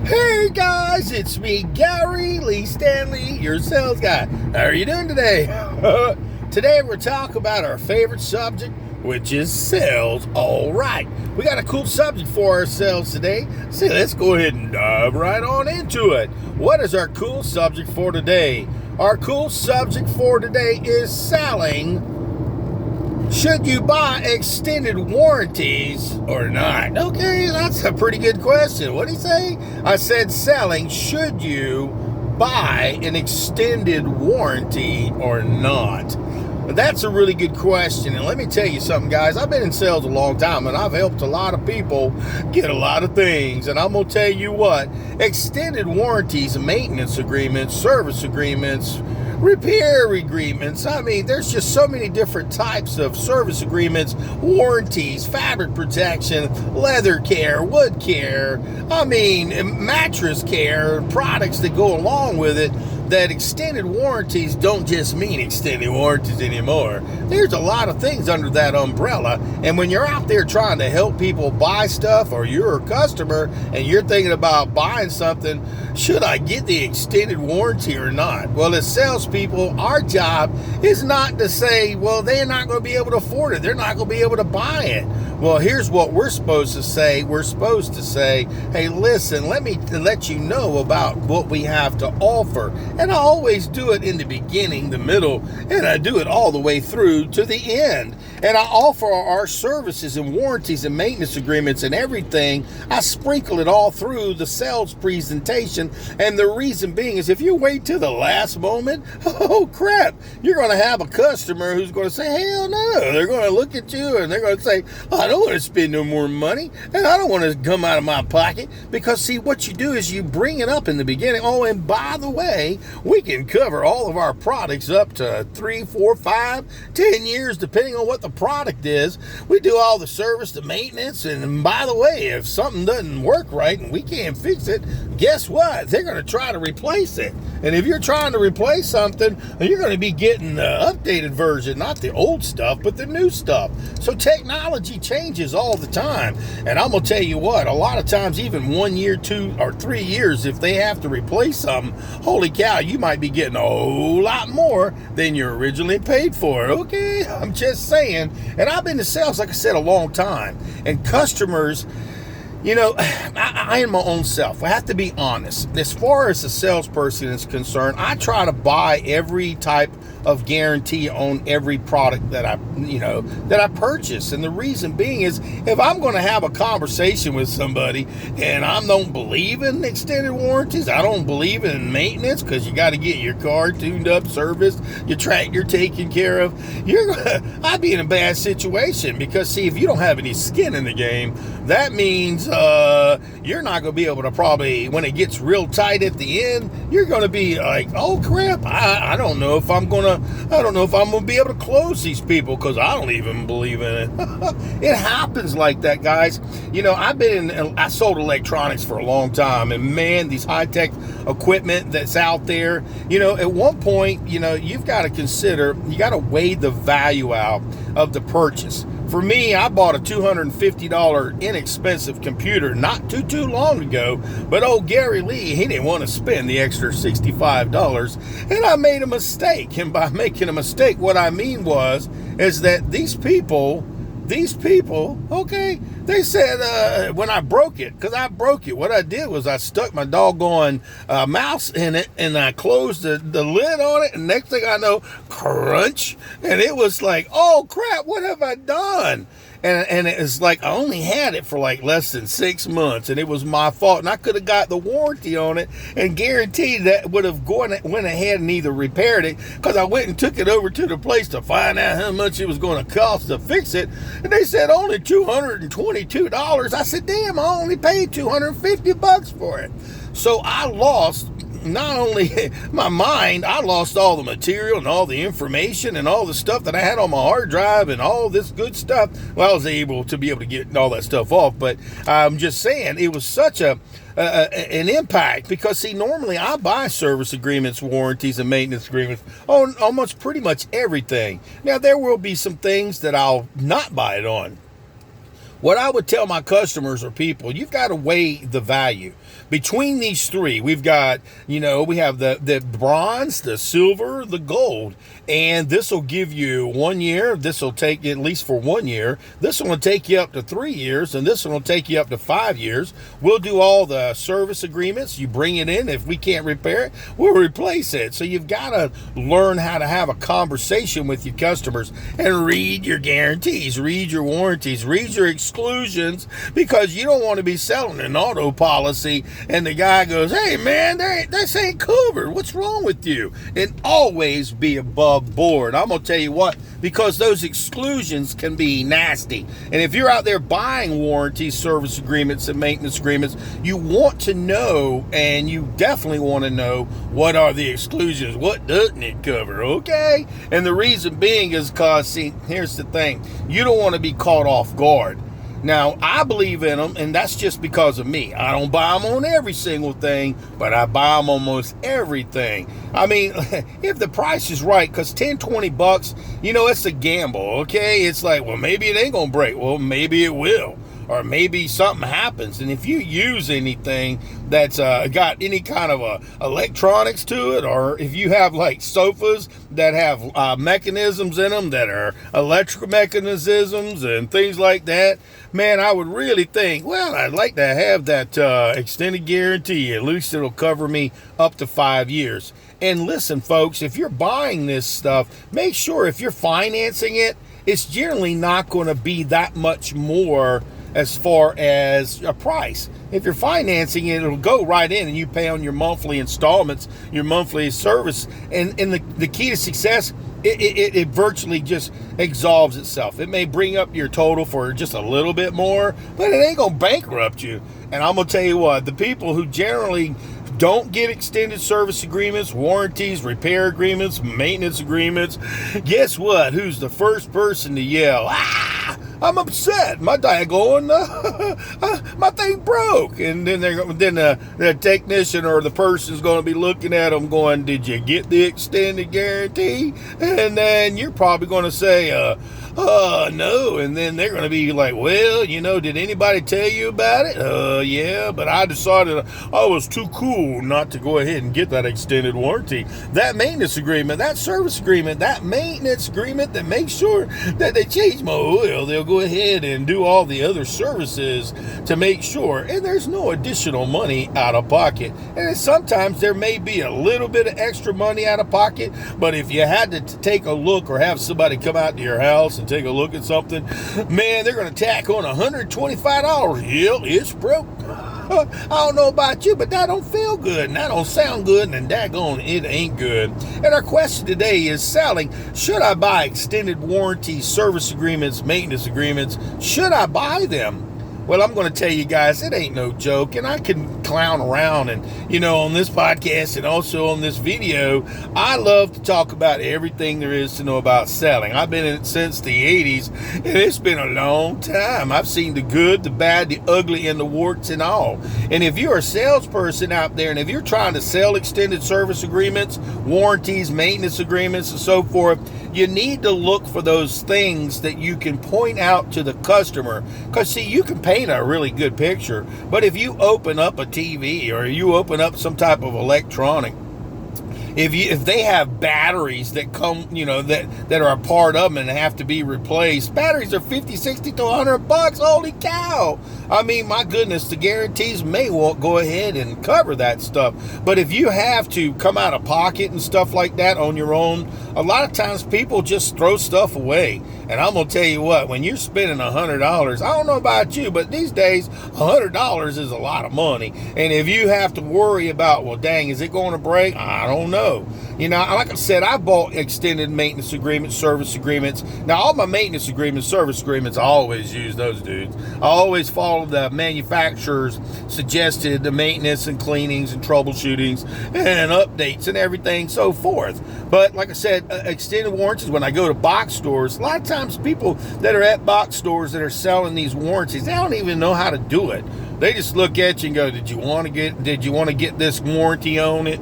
Hey guys, it's me, Gary Lee Stanley, your sales guy. How are you doing today? Today we're talking about our favorite subject, which is sales. All right, we got a cool subject for ourselves today. So let's go ahead and dive right on into it. What is our cool subject for today? Our cool subject for today is selling. Should you buy extended warranties or not? Okay, that's a pretty good question. What did he say? I said selling. Should you buy an extended warranty or not? That's a really good question. And let me tell you something, guys. I've been in sales a long time, and I've helped a lot of people get a lot of things. And I'm going to tell you what, extended warranties, maintenance agreements, service agreements, repair agreements. I mean, there's just so many different types of service agreements, warranties, fabric protection, leather care, wood care, I mean, mattress care, products that go along with it, that extended warranties don't just mean extended warranties anymore. There's a lot of things under that umbrella. And when you're out there trying to help people buy stuff, or you're a customer and you're thinking about buying something, should I get the extended warranty or not? Well, as salespeople, our job is not to say, well, they're not going to be able to afford it. They're not going to be able to buy it. Well, here's what we're supposed to say. We're supposed to say, hey, listen, let me let you know about what we have to offer. And I always do it in the beginning, the middle, and I do it all the way through to the end. And I offer our services and warranties and maintenance agreements and everything. I sprinkle it all through the sales presentation. And the reason being is if you wait till the last moment, oh crap, you're going to have a customer who's going to say, hell no. They're going to look at you and they're going to say, I don't want to spend no more money, and I don't want to come out of my pocket. Because see, what you do is you bring it up in the beginning. Oh, and by the way, we can cover all of our products up to 3, 4, 5, 10 years, depending on what the product is. We do all the service, the maintenance, and by the way, if something doesn't work right and we can't fix it, guess what? They're going to try to replace it. And if you're trying to replace something, you're going to be getting the updated version, not the old stuff, but the new stuff. So technology changes all the time. And I'm going to tell you what, a lot of times, even 1 year, 2 or 3 years, if they have to replace something, holy cow, you might be getting a whole lot more than you originally paid for. Okay, I'm just saying. And I've been in sales, like I said, a long time. And customers, you know, I am my own self. I have to be honest. As far as the salesperson is concerned, I try to buy every type of guarantee on every product that I purchase. And the reason being is if I'm going to have a conversation with somebody and I don't believe in extended warranties, I don't believe in maintenance, because you got to get your car tuned up, serviced, your tractor taken care of, I'd be in a bad situation. Because see, if you don't have any skin in the game, that means you're not going to be able to, probably when it gets real tight at the end, you're going to be like, oh crap, I don't know if I'm going to be able to close these people, because I don't even believe in it. It happens like that, guys. You know, I sold electronics for a long time, and man, these high-tech equipment that's out there, you know, at one point, you know, you've got to weigh the value out of the purchase. For me, I bought a $250 inexpensive computer not too long ago, but old Gary Lee, he didn't want to spend the extra $65, and I made a mistake. And by making a mistake, what I mean is that these people, okay, they said when I broke it, what I did was I stuck my doggone mouse in it, and I closed the lid on it, and next thing I know, crunch, and it was like, oh crap, what have I done? And it was like I only had it for like less than 6 months, and it was my fault. And I could have got the warranty on it and guaranteed that would have went ahead and either repaired it, because I went and took it over to the place to find out how much it was going to cost to fix it. And they said only $222. I said, damn, I only paid $250 for it. So I lost not only my mind, I lost all the material and all the information and all the stuff that I had on my hard drive and all this good stuff. Well, I was able to get all that stuff off, but I'm just saying it was such an impact, because see, normally I buy service agreements, warranties, and maintenance agreements on almost pretty much everything. Now, there will be some things that I'll not buy it on. What I would tell my customers or people, you've got to weigh the value. between these three, we've got, we have the bronze, the silver, the gold. And this will give you 1 year. This will take at least for 1 year. This one will take you up to 3 years. And this one will take you up to 5 years. We'll do all the service agreements. You bring it in. If we can't repair it, we'll replace it. So you've got to learn how to have a conversation with your customers and read your guarantees, read your warranties, read your exclusions, because you don't want to be selling an auto policy and the guy goes, hey man, this ain't covered. What's wrong with you? And always be above board. I'm gonna tell you what, because those exclusions can be nasty. And if you're out there buying warranties, service agreements, and maintenance agreements, you want to know, and you definitely want to know, what are the exclusions? What doesn't it cover? Okay? And the reason being is because, see, here's the thing. You don't want to be caught off guard. Now, I believe in them, and that's just because of me. I don't buy them on every single thing, but I buy them almost everything. I mean, if the price is right, because $10-20, it's a gamble, okay? It's like, well, maybe it ain't gonna break. Well, maybe it will. Or maybe something happens. And if you use anything that's got any kind of electronics to it, or if you have like sofas that have mechanisms in them that are electrical mechanisms and things like that, man, I would really think, well, I'd like to have that extended guarantee. At least it'll cover me up to 5 years. And listen, folks, if you're buying this stuff, make sure if you're financing it, it's generally not going to be that much more as far as a price. If you're financing it, it'll go right in and you pay on your monthly installments, your monthly service. And the key to success, it virtually just absolves itself. It may bring up your total for just a little bit more, but it ain't going to bankrupt you. And I'm going to tell you what, the people who generally don't get extended service agreements, warranties, repair agreements, maintenance agreements, guess what? Who's the first person to yell, I'm upset. My daggone, my thing broke. And then the technician or the person's going to be looking at them going, did you get the extended guarantee? And then you're probably going to say, no. And then they're going to be like, well, did anybody tell you about it? Yeah, but I decided I was too cool not to go ahead and get that extended warranty. That maintenance agreement, that service agreement, that maintenance agreement that makes sure that they change my oil, they'll go ahead and do all the other services to make sure. And there's no additional money out of pocket. And sometimes there may be a little bit of extra money out of pocket, but if you had to take a look or have somebody come out to your house and take a look at something, man, they're going to tack on $125. Yep, it's broke. I don't know about you, but that don't feel good, and that don't sound good, and daggone, it ain't good. And our question today is selling. Should I buy extended warranties, service agreements, maintenance agreements? Should I buy them? Well, I'm going to tell you guys, it ain't no joke, and I can clown around and, on this podcast and also on this video, I love to talk about everything there is to know about selling. I've been in it since the 80s, and it's been a long time. I've seen the good, the bad, the ugly, and the warts and all. And if you're a salesperson out there, and if you're trying to sell extended service agreements, warranties, maintenance agreements, and so forth, you need to look for those things that you can point out to the customer. Because, see, you can paint a really good picture, but if you open up a TV or you open up some type of electronic, if they have batteries that come, that are a part of them and have to be replaced, batteries are $50, $60 to $100. Holy cow! I mean, my goodness, the guarantees may won't go ahead and cover that stuff. But if you have to come out of pocket and stuff like that on your own, a lot of times people just throw stuff away. And I'm going to tell you what, when you're spending $100, I don't know about you, but these days, $100 is a lot of money. And if you have to worry about, well, dang, is it going to break? I don't know. Like I said, I bought extended maintenance agreements, service agreements. Now, all my maintenance agreements, service agreements, I always use those dudes. I always follow the manufacturer's suggested the maintenance and cleanings and troubleshootings and updates and everything, so forth. But like I said, extended warranties, when I go to box stores, a lot of times people that are at box stores that are selling these warranties, they don't even know how to do it. They just look at you and go, did you want to get this warranty on it?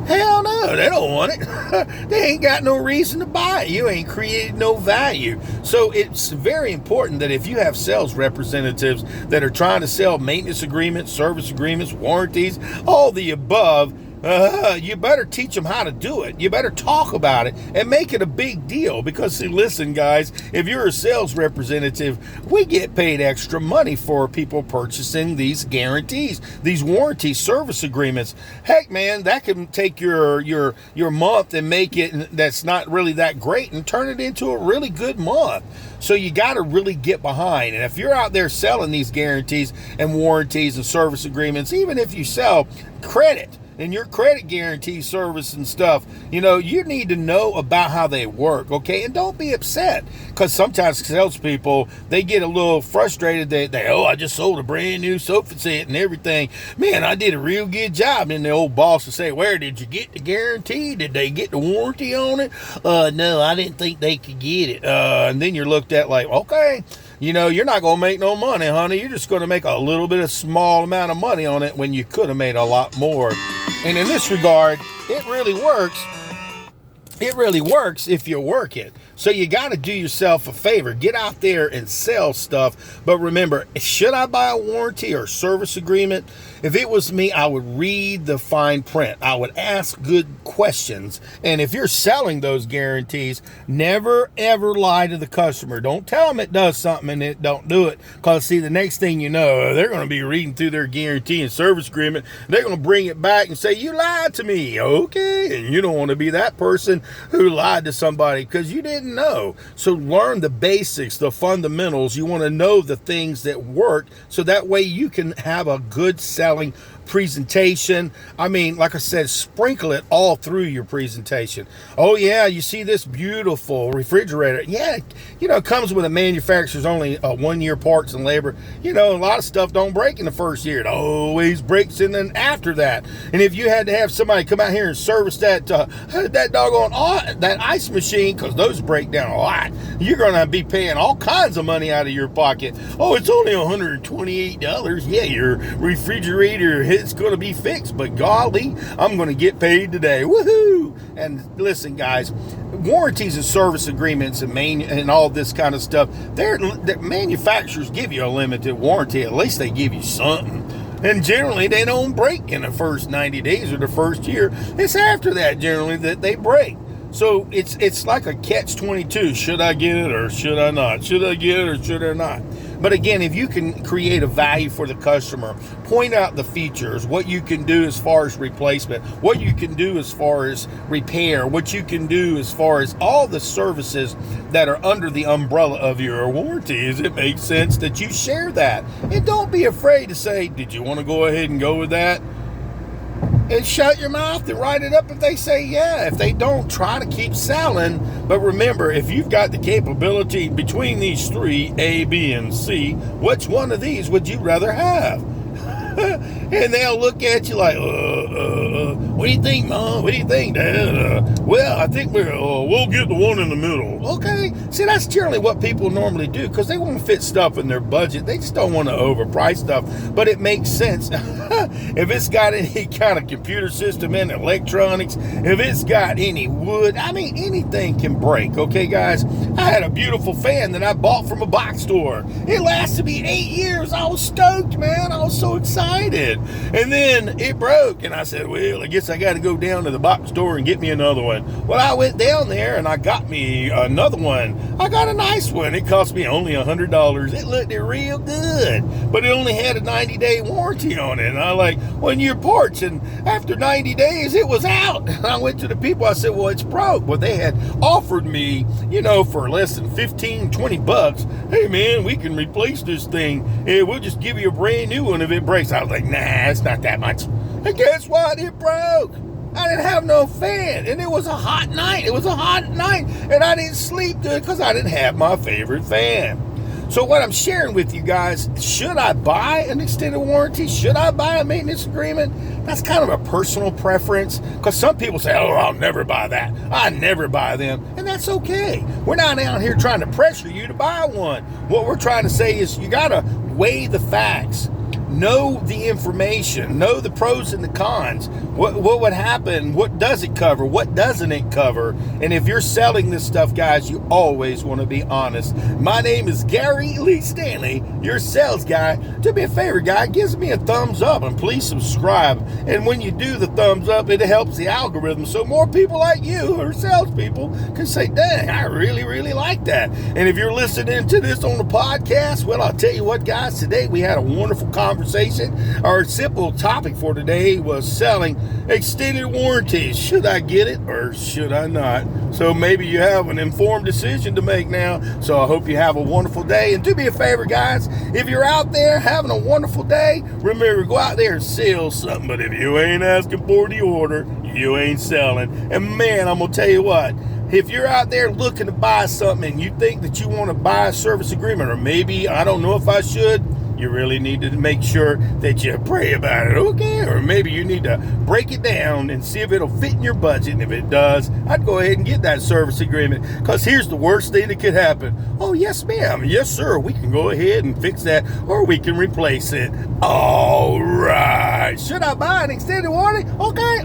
Hell no, they don't want it. They ain't got no reason to buy it. You ain't created no value. So it's very important that if you have sales representatives that are trying to sell maintenance agreements, service agreements, warranties, all the above, you better teach them how to do it. You better talk about it and make it a big deal, because see, listen guys, if you're a sales representative, we get paid extra money for people purchasing these guarantees, these warranty service agreements. Heck man, that can take your month and make it that's not really that great and turn it into a really good month. So you got to really get behind. And if you're out there selling these guarantees and warranties and service agreements, even if you sell credit and your credit guarantee service and stuff, you know, you need to know about how they work, okay? And don't be upset, because sometimes salespeople, they get a little frustrated. Oh, I just sold a brand new sofa set and everything. Man, I did a real good job. And the old boss will say, where did you get the guarantee? Did they get the warranty on it? No, I didn't think they could get it. And then you're looked at like, okay, you know, you're not going to make no money, honey. You're just going to make a little bit of small amount of money on it when you could have made a lot more. And in this regard, it really works. It really works if you work it. So you got to do yourself a favor. Get out there and sell stuff. But remember, should I buy a warranty or service agreement? If it was me, I would read the fine print. I would ask good questions. And if you're selling those guarantees, never, ever lie to the customer. Don't tell them it does something and it don't do it. Because, see, the next thing you know, they're going to be reading through their guarantee and service agreement. They're going to bring it back and say, you lied to me. Okay. And you don't want to be that person who lied to somebody because you didn't know. So learn the basics, the fundamentals. You want to know the things that work, so that way you can have a good selling presentation. I mean, like I said, sprinkle it all through your presentation. Oh yeah, you see this beautiful refrigerator. Yeah, you know, it comes with a manufacturer's only 1 year parts and labor. You know, a lot of stuff don't break in the first year. It always breaks in then after that. And if you had to have somebody come out here and service that doggone that ice machine, because those break down a lot, you're gonna be paying all kinds of money out of your pocket. Oh, it's only $128. Yeah, your refrigerator, it's going to be fixed, but golly, I'm going to get paid today. Woohoo! And listen, guys, warranties and service agreements and all this kind of stuff, the manufacturers give you a limited warranty. At least they give you something. And generally, they don't break in the first 90 days or the first year. It's after that, generally, that they break. So it's like a catch-22. Should I get it or should I not? Should I get it or should I not? But again, if you can create a value for the customer, point out the features, what you can do as far as replacement, what you can do as far as repair, what you can do as far as all the services that are under the umbrella of your warranties, it makes sense that you share that. And don't be afraid to say, did you want to go ahead and go with that? And shut your mouth and write it up if they say yeah. If they don't, try to keep selling. But remember, if you've got the capability between these three, A, B, and C, which one of these would you rather have? And they'll look at you like, what do you think, Mom? What do you think, Dad? Well, I think we'll get the one in the middle. Okay. See, that's generally what people normally do, because they want to fit stuff in their budget. They just don't want to overprice stuff. But it makes sense. If it's got any kind of computer system and electronics, if it's got any wood, I mean, anything can break. Okay, guys? I had a beautiful fan that I bought from a box store. It lasted me 8 years. I was stoked, man. I was so excited. And then it broke, and I said, well, I guess I got to go down to the box store and get me another one. Well, I went down there and I got me another one. I got a nice one. It cost me only $100. It looked real good, but it only had a 90-day warranty on it. And I like, when your parts, and after 90 days it was out. And I went to the people, I said, well, it's broke. Well, they had offered me, you know, for less than $15-20, hey man, we can replace this thing, and we'll just give you a brand new one if it breaks. I was like, nah, it's not that much. And guess what? It broke. I didn't have no fan, and it was a hot night. It was a hot night, and I didn't sleep good because I didn't have my favorite fan. So what I'm sharing with you guys, should I buy an extended warranty? Should I buy a maintenance agreement? That's kind of a personal preference, because some people say, oh, I'll never buy that. I never buy them. And that's okay. We're not out here trying to pressure you to buy one. What we're trying to say is you got to weigh the facts. know the information, know the pros and the cons. What would happen? What does it cover? What doesn't it cover? And if you're selling this stuff, guys, you always want to be honest. My name is Gary Lee Stanley, your sales guy. Do me a favor, guy, give me a thumbs up and please subscribe. And when you do the thumbs up, it helps the algorithm so more people like you who are salespeople can say, dang, I really, really like that. And if you're listening to this on the podcast, well, I'll tell you what, guys, today we had a wonderful conversation. Our simple topic for today was selling extended warranties. Should I get it or should I not? So maybe you have an informed decision to make now. So I hope you have a wonderful day. And do me a favor, guys, if you're out there having a wonderful day, remember, go out there and sell something. But if you ain't asking for the order, you ain't selling. And man, I'm going to tell you what, if you're out there looking to buy something and you think that you want to buy a service agreement, or maybe, I don't know if I should, you really need to make sure that you pray about it, okay? Or maybe you need to break it down and see if it'll fit in your budget. And if it does, I'd go ahead and get that service agreement, because here's the worst thing that could happen. Oh, yes, ma'am. Yes, sir. We can go ahead and fix that, or we can replace it. All right. Should I buy an extended warranty? Okay,